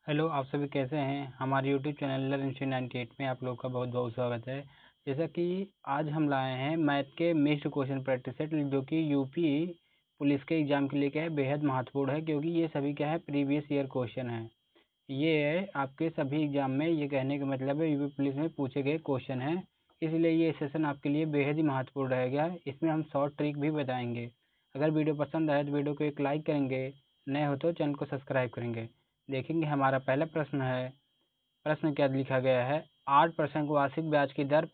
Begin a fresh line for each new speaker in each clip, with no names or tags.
Hello, आप सभी कैसे हैं। हमारे यूट्यूब चैनल लर्न इंस्टीट्यूट 98 में आप लोग का बहुत बहुत स्वागत है। जैसा कि आज हम लाए हैं मैथ के मिक्स्ड क्वेश्चन प्रैक्टिस सेट, जो कि यूपी पुलिस के एग्जाम के लिए क्या है बेहद महत्वपूर्ण है, क्योंकि ये सभी क्या है प्रीवियस ईयर क्वेश्चन है। ये आपके सभी एग्जाम में, ये कहने का मतलब है यूपी पुलिस में पूछे गए क्वेश्चन हैं, इसलिए ये सेशन आपके लिए बेहद ही महत्वपूर्ण रहेगा। इसमें हम शॉर्ट ट्रिक भी बताएंगे। अगर वीडियो पसंद आए तो वीडियो को एक लाइक करेंगे, नए हो तो चैनल को सब्सक्राइब करेंगे। देखेंगे हमारा पहला प्रश्न है। प्रश्न क्या लिखा गया है, 8% वार्षिक ब्याज की दर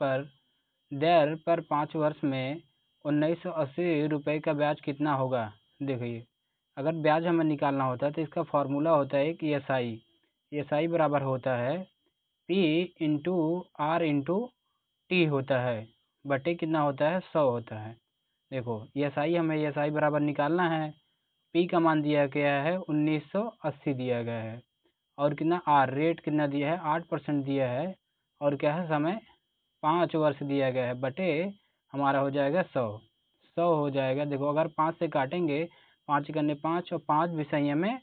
पर 5 वर्ष में 1980 रुपये का ब्याज कितना होगा। देखिए, अगर ब्याज हमें निकालना होता है तो इसका फॉर्मूला होता है कि एस आई बराबर होता है P into R into T होता है, बटे कितना होता है 100 होता है। देखो हमें एस आई बराबर निकालना है। पी का मान दिया गया है 1980 दिया गया है, और कितना आर रेट कितना दिया है 8% दिया है, और क्या है समय 5 वर्ष दिया गया है, बटे हमारा हो जाएगा 100 हो जाएगा। देखो अगर 5 से काटेंगे, 5 करने 5 और 5 विषय में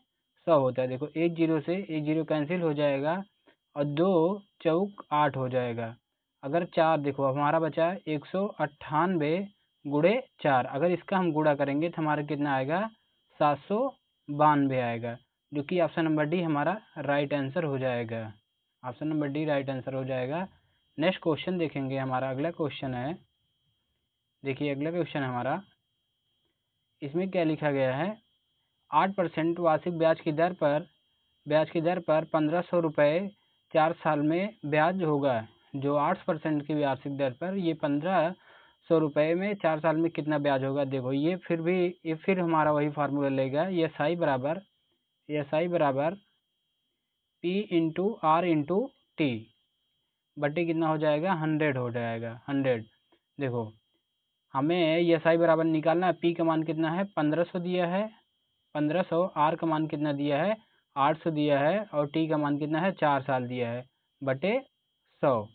100 होता है। देखो एक जीरो से एक जीरो कैंसिल हो जाएगा, और 2 चौक 8 हो जाएगा। अगर 4 देखो हमारा बचा 198 गुड़े 4, अगर इसका हम गुड़ा करेंगे तो हमारा कितना आएगा 792 आएगा, जो कि ऑप्शन नंबर डी हमारा राइट आंसर हो जाएगा। Option number D right answer हो जाएगा। नेक्स्ट क्वेश्चन देखेंगे, हमारा अगला क्वेश्चन है। देखिए अगला क्वेश्चन हमारा, इसमें क्या लिखा गया है, 8% वार्षिक ब्याज की दर पर 1500 रुपये 4 साल में ब्याज होगा। जो 8% की वार्षिक दर पर ये 1500 रुपये में 4 साल में कितना ब्याज होगा। देखो ये फिर हमारा वही फार्मूला लेगा, एस आई बराबर P into R into T, बटे कितना हो जाएगा 100 हो जाएगा 100। देखो हमें एस आई बराबर निकालना है। पी का मान कितना है 1500 दिया है 1500, आर का मान कितना दिया है 800 दिया है, और टी का मान कितना है 4 साल दिया है, बटे 100।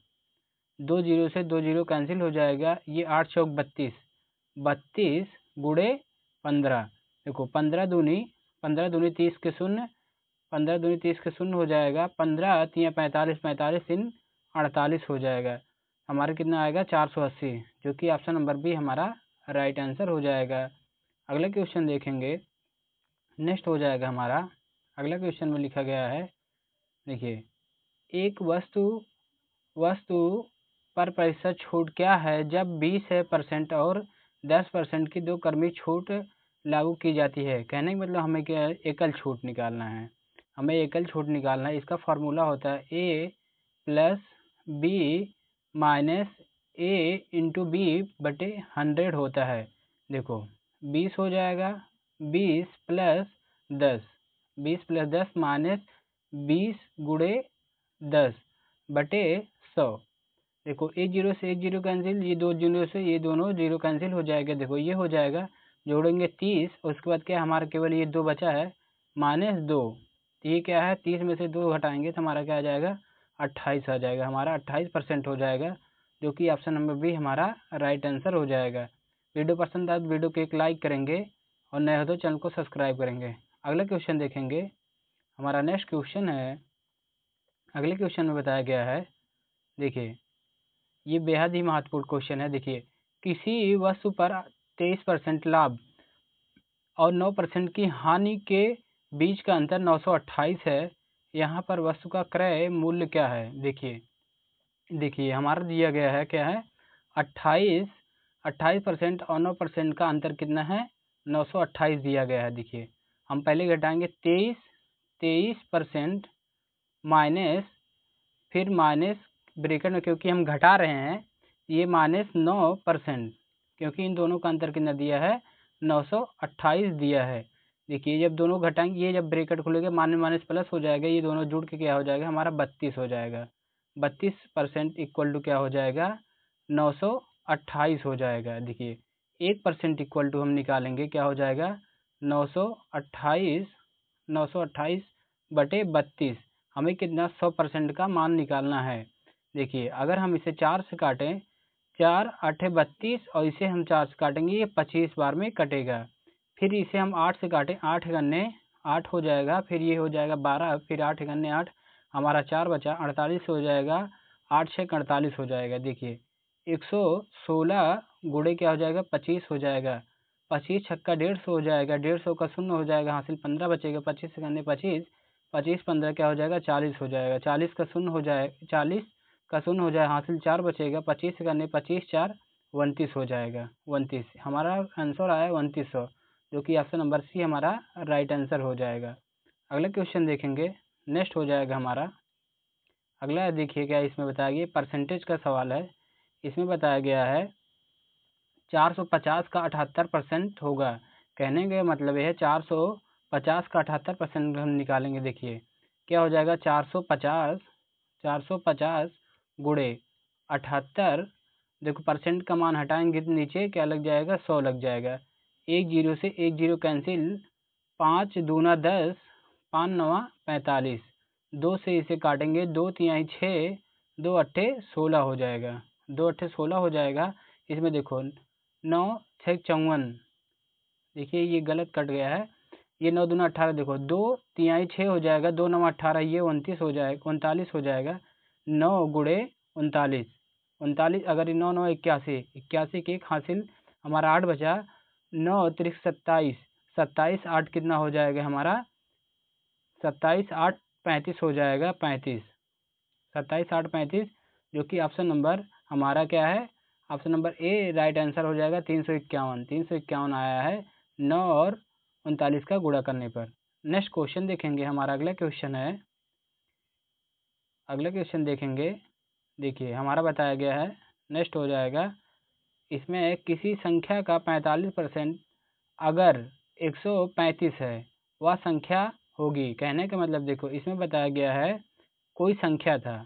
2 जीरो से 2 जीरो कैंसिल हो जाएगा, ये 8 चौक 32, 32 गुड़े 15। देखो 15 दूनी 30 के शून्य, 15 दूनी 30 के शून्य हो जाएगा, 15 तिया 45, 45 तीन 48 हो जाएगा। हमारा कितना आएगा 480, जो कि ऑप्शन नंबर बी हमारा राइट आंसर हो जाएगा। अगला क्वेश्चन देखेंगे, नेक्स्ट हो जाएगा हमारा। अगला क्वेश्चन में लिखा गया है, देखिए, एक वस्तु पर प्रतिशत छूट क्या है जब 20% और 10% की 2 क्रमिक छूट लागू की जाती है। कहने का मतलब हमें क्या है, एकल छूट निकालना है। हमें एकल छूट निकालना है। इसका फॉर्मूला होता है ए प्लस बी माइनस ए इंटू बी बटे 100 होता है। देखो 20 हो जाएगा, 20 प्लस 10, 20 प्लस 10 माइनस 20 गुड़े 10 बटे 100। देखो एक जीरो से एक जीरो कैंसिल, ये 2 जीरो से ये दोनों जीरो कैंसिल हो जाएगा। देखो ये हो जाएगा, जोड़ेंगे 30, उसके बाद क्या हमारा केवल ये 2 बचा है -2, ये क्या है 30 में से 2 घटाएंगे तो हमारा क्या आ जाएगा 28 आ जाएगा। हमारा 28% हो जाएगा, जो कि ऑप्शन नंबर बी हमारा राइट आंसर हो जाएगा। वीडियो पसंद आए तो वीडियो को एक लाइक करेंगे, और नए हो तो चैनल को सब्सक्राइब करेंगे। अगला क्वेश्चन देखेंगे, हमारा नेक्स्ट क्वेश्चन है। अगले क्वेश्चन में बताया गया है, देखिए ये बेहद ही महत्वपूर्ण क्वेश्चन है। देखिए, किसी वस्तु पर 23% लाभ और 9% की हानि के बीच का अंतर 928 है। यहाँ पर वस्तु का क्रय मूल्य क्या है। देखिए हमारा दिया गया है क्या है 28% और 9% का अंतर कितना है 928 दिया गया है। देखिए हम पहले घटाएंगे 23% माइनस, फिर माइनस ब्रैकेट में, क्योंकि हम घटा रहे हैं, ये -9%, क्योंकि इन दोनों का अंतर कितना दिया है 928 दिया है। देखिए जब दोनों घटाएंगे, ये जब ब्रैकेट खुलेगा माइनस माइनस प्लस हो जाएगा, ये दोनों जुड़ के क्या हो जाएगा हमारा 32 हो जाएगा। 32% इक्वल टू क्या हो जाएगा 928 हो जाएगा। देखिए 1% इक्वल टू हम निकालेंगे, क्या हो जाएगा 928 बटे 32, हमें कितना 100% का मान निकालना है। देखिए अगर हम इसे 4 से काटें, 4 8 32, और इसे हम 4 से काटेंगे, ये 25 बार में कटेगा। फिर इसे हम 8 से काटें, 8 गन्ने 8 हो जाएगा, फिर ये हो जाएगा 12, फिर 8 एकन्ने 8, हमारा 4 बचा, 48 हो जाएगा, 8 छः 48 हो जाएगा। देखिए 116 गुणे क्या हो जाएगा 25 हो जाएगा, 25 छक्का 150 हो जाएगा, 150 का शून्य हो जाएगा, हासिल 15 बचेगा, 25 एकन्ने 25, 25 15 क्या हो जाएगा 40 हो जाएगा, 40 का शून्य हो जाए 40 का शून्य हो जाए, हासिल 4 बचेगा, 25 एकन्ने 25 4 29 हो जाएगा, 29 हमारा आंसर आया 2900, जो कि ऑप्शन नंबर सी हमारा राइट आंसर हो जाएगा। अगला क्वेश्चन देखेंगे, नेक्स्ट हो जाएगा हमारा अगला। देखिए क्या इसमें बताया गया, परसेंटेज का सवाल है। इसमें बताया गया है 450 का 78% होगा। कहने का मतलब यह है 450 का 78% हम निकालेंगे। देखिए क्या हो जाएगा 450 गुणे 78, देखो परसेंट का मान हटाएंगे तो नीचे क्या लग जाएगा 100 लग जाएगा, एक जीरो से एक जीरो कैंसिल, 5 दूना 10, 5 नवा 45, 2 से इसे काटेंगे, 2 तिहाई 6, 2 अट्ठे 16 हो जाएगा, 2 अट्ठे 16 हो जाएगा। इसमें देखो 9 6 54, देखिए ये गलत कट गया है, ये 9 दूना 18, देखो 2 तिहाई 6 हो जाएगा, 2 नवा 18, ये 29 हो जाएगा, 39 हो जाएगा, 9 गुणे 39, 39 अगर ये 9 9 81, 81 के एक हासिल हमारा 8 बचा, 9 त्रिक 27, 27 8 कितना हो जाएगा हमारा 27 8 35 हो जाएगा, 35 27 8 35, जो कि ऑप्शन नंबर हमारा क्या है, option number A right answer हो जाएगा 351, 351 आया है 9 और 39 का गुणा करने पर। नेक्स्ट क्वेश्चन देखेंगे, हमारा अगला क्वेश्चन है, अगला क्वेश्चन देखेंगे। देखिए हमारा बताया गया है, नेक्स्ट हो जाएगा, इसमें किसी संख्या का 45% अगर 135 है वह संख्या होगी। कहने का मतलब देखो इसमें बताया गया है कोई संख्या था,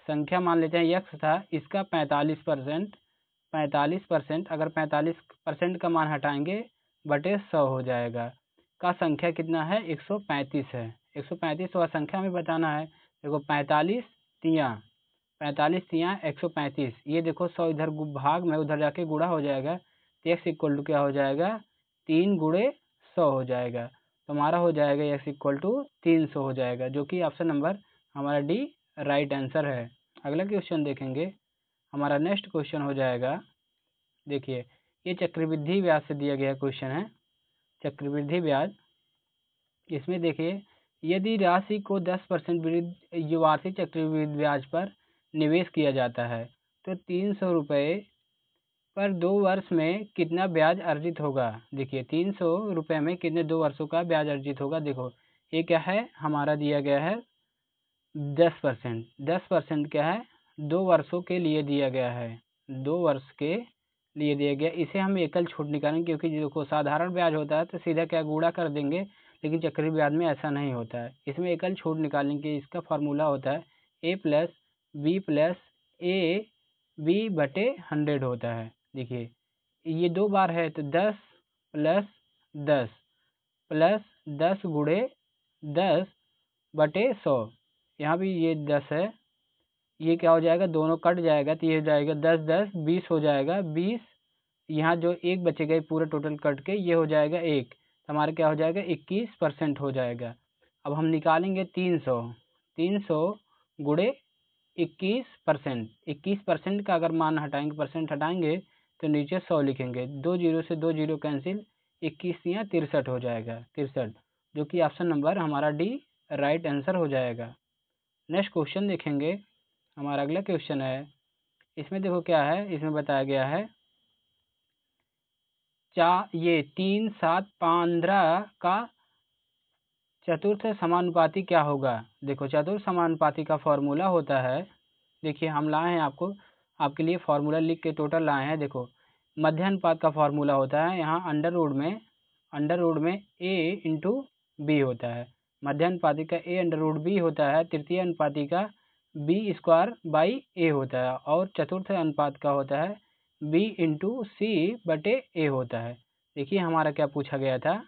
संख्या मान लेते हैं यक्स था, इसका 45%, 45% अगर 45% का मान हटाएंगे बटे 100 हो जाएगा, का संख्या कितना है 135 है, 135 वह संख्या हमें बताना है। देखो 45 तियाँ, 45 तियाँ 135, ये देखो 100 इधर भाग में उधर जाके गुणा हो जाएगा, तो एक्स इक्वल टू क्या हो जाएगा 3 गुणे 100 हो जाएगा, तो हमारा हो जाएगा एक्स इक्वल टू 300 हो जाएगा, जो कि ऑप्शन नंबर हमारा डी राइट आंसर है। अगला क्वेश्चन देखेंगे, हमारा नेक्स्ट क्वेश्चन हो जाएगा। देखिए ये चक्रवृद्धि ब्याज से दिया गया क्वेश्चन है, चक्रवृद्धि ब्याज। इसमें देखिए यदि राशि को 10% वार्षिक चक्रवृद्धि ब्याज पर निवेश किया जाता है तो 300 रुपये पर 2 वर्ष में कितना ब्याज अर्जित होगा। देखिए 300 रुपये में कितने 2 वर्षों का ब्याज अर्जित होगा। देखो ये क्या है, हमारा दिया गया है 10%, 10% क्या है 2 वर्षों के लिए दिया गया है, 2 वर्ष के लिए दिया गया। इसे हम एकल छूट निकालेंगे, क्योंकि देखो साधारण ब्याज होता है तो सीधा क्या गुणा कर देंगे, लेकिन चक्रवृद्धि ब्याज में ऐसा नहीं होता है, इसमें एकल छूट निकालने के इसका फार्मूला होता है ए प्लस बी बटे 100 होता है। देखिए ये 2 बार है तो 10 प्लस 10 प्लस 10 गुणे 10 बटे 100, यहाँ भी ये 10 है, ये क्या हो जाएगा दोनों कट जाएगा तो ये हो जाएगा 10 10 20 हो जाएगा, 20 यहाँ जो एक बचेगा पूरा टोटल कट के ये हो जाएगा 1, तो हमारा क्या हो जाएगा 21% हो जाएगा। अब हम निकालेंगे 300, 300 गुणे 21%, 21% का अगर मान हटाएंगे परसेंट हटाएंगे तो नीचे 100 लिखेंगे, 2 जीरो से 2 जीरो कैंसिल, 21 या 63 हो जाएगा, 63, जो कि ऑप्शन नंबर हमारा डी राइट आंसर हो जाएगा। नेक्स्ट क्वेश्चन देखेंगे, हमारा अगला क्वेश्चन है। इसमें देखो क्या है, इसमें बताया गया है ये 3 7 15 का चतुर्थ समानुपाती क्या होगा। देखो चतुर्थ समानुपाती का फॉर्मूला होता है, देखिए हम लाए हैं आपके लिए फॉर्मूला लिख के टोटल लाए हैं। देखो मध्य अनुपात का फॉर्मूला होता है, यहाँ अंडर रूट में ए इंटू बी होता है, मध्य अनुपाती का ए अंडर रूट बी होता है, तृतीय अनुपाती का बी स्क्वायर बाई ए होता है, और चतुर्थ अनुपात का होता है बी इंटू सी बटे ए होता है। देखिए हमारा क्या पूछा गया था,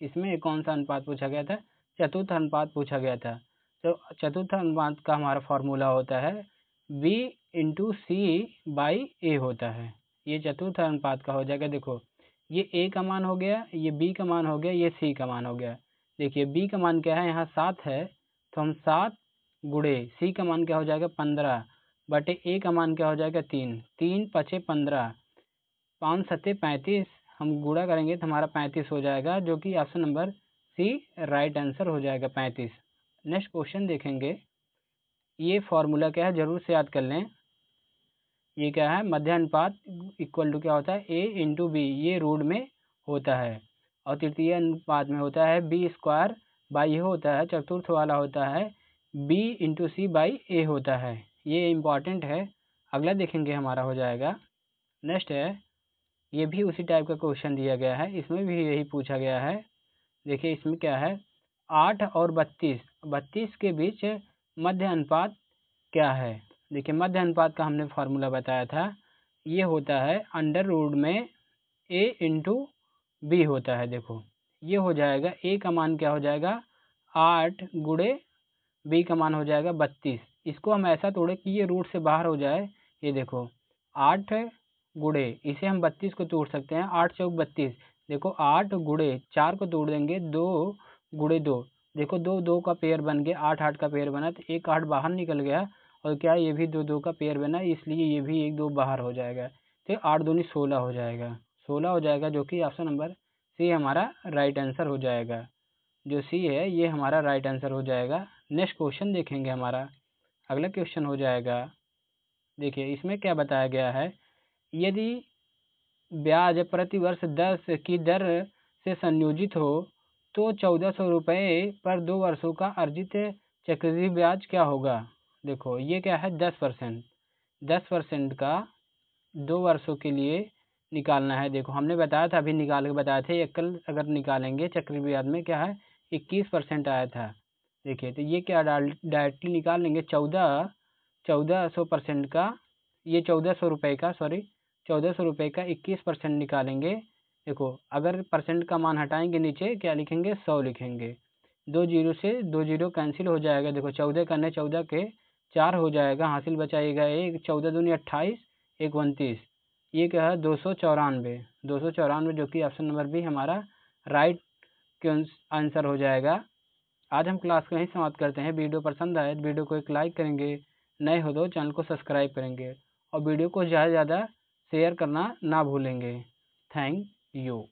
इसमें कौन सा अनुपात पूछा गया था, चतुर्थ अनुपात पूछा गया था। तो चतुर्थ अनुपात का हमारा फॉर्मूला होता है बी इंटू सी बाई ए होता है, ये चतुर्थ अनुपात का हो जाएगा। देखो ये ए का मान हो गया, ये बी का मान हो गया, ये सी का मान हो गया, देखिए बी का मान क्या है, यहाँ 7 है, तो हम 7 गुणे सी का मान क्या हो जाएगा 15 बटे ए का मान क्या हो जाएगा 3, 3 पचे 15, 5 सत्ते 35, हम गुणा करेंगे तो हमारा 35 हो जाएगा, जो कि option number C right answer हो जाएगा 35। नेक्स्ट क्वेश्चन देखेंगे, ये फॉर्मूला क्या है ज़रूर से याद कर लें। ये क्या है, मध्य अनुपात इक्वल टू क्या होता है, ए इंटू बी, ये रूट में होता है, और तृतीय अनुपात में होता है बी स्क्वायर बाई, ये होता है चतुर्थ वाला होता है बी इंटू सी बाई ए होता है। ये इम्पॉर्टेंट है। अगला देखेंगे हमारा हो जाएगा, नेक्स्ट है, ये भी उसी टाइप का क्वेश्चन दिया गया है, इसमें भी यही पूछा गया है। देखिए इसमें क्या है, 8 और 32, 32 के बीच मध्य अनुपात क्या है। देखिए मध्य अनुपात का हमने फार्मूला बताया था, ये होता है अंडर रूट में ए इंटू बी होता है। देखो ये हो जाएगा, ए का मान क्या हो जाएगा 8 गुणे बी का मान हो जाएगा 32। इसको हम ऐसा तोड़े कि ये रूट से बाहर हो जाए। ये देखो 8 गुणे, इसे हम 32 को तोड़ सकते हैं, 8 चौक 32। देखो 8 गुणे 4 को तोड़ देंगे, 2 गुणे 2, देखो 2 2 का पेयर बन गया, 8 8 का पेयर बना, तो एक 8 बाहर निकल गया, और क्या ये भी 2 2 का पेयर बना, इसलिए ये भी 1 2 बाहर हो जाएगा, तो 8 दूनी 16 हो जाएगा, 16 हो जाएगा, जो कि ऑप्शन नंबर सी हमारा राइट आंसर हो जाएगा। जो सी है ये हमारा राइट आंसर हो जाएगा। नेक्स्ट क्वेश्चन देखेंगे, हमारा अगला क्वेश्चन हो जाएगा। देखिए इसमें क्या बताया गया है, यदि ब्याज प्रति वर्ष 10 की दर से संयोजित हो तो 1400 रुपये पर 2 वर्षों का अर्जित चक्रवृद्धि ब्याज क्या होगा। देखो ये क्या है 10%, 10% का 2 वर्षों के लिए निकालना है। देखो हमने बताया था, अभी निकाल के बताए थे, कल अगर निकालेंगे चक्रवृद्धि ब्याज में क्या है 21% आया था। देखिए तो ये क्या डायरेक्टली निकाल लेंगे, 1400% का, ये 1400 रुपये का, सॉरी 1400 रुपये का 21% निकालेंगे। देखो अगर परसेंट का मान हटाएंगे नीचे क्या लिखेंगे 100 लिखेंगे, 2 जीरो से 2 जीरो कैंसिल हो जाएगा। देखो 14 करने 14 के 4 हो जाएगा, हासिल बचाएगा एक, 14 दूनी 28, एक 29, ये क्या है 294, 294, जो कि ऑप्शन नंबर बी हमारा राइट आंसर हो जाएगा। आज हम क्लास को यहीं समाप्त करते हैं। वीडियो पसंद आए तो वीडियो को एक लाइक करेंगे, नए हो तो चैनल को सब्सक्राइब करेंगे, और वीडियो को ज़्यादा से ज़्यादा शेयर करना ना भूलेंगे। Thank you.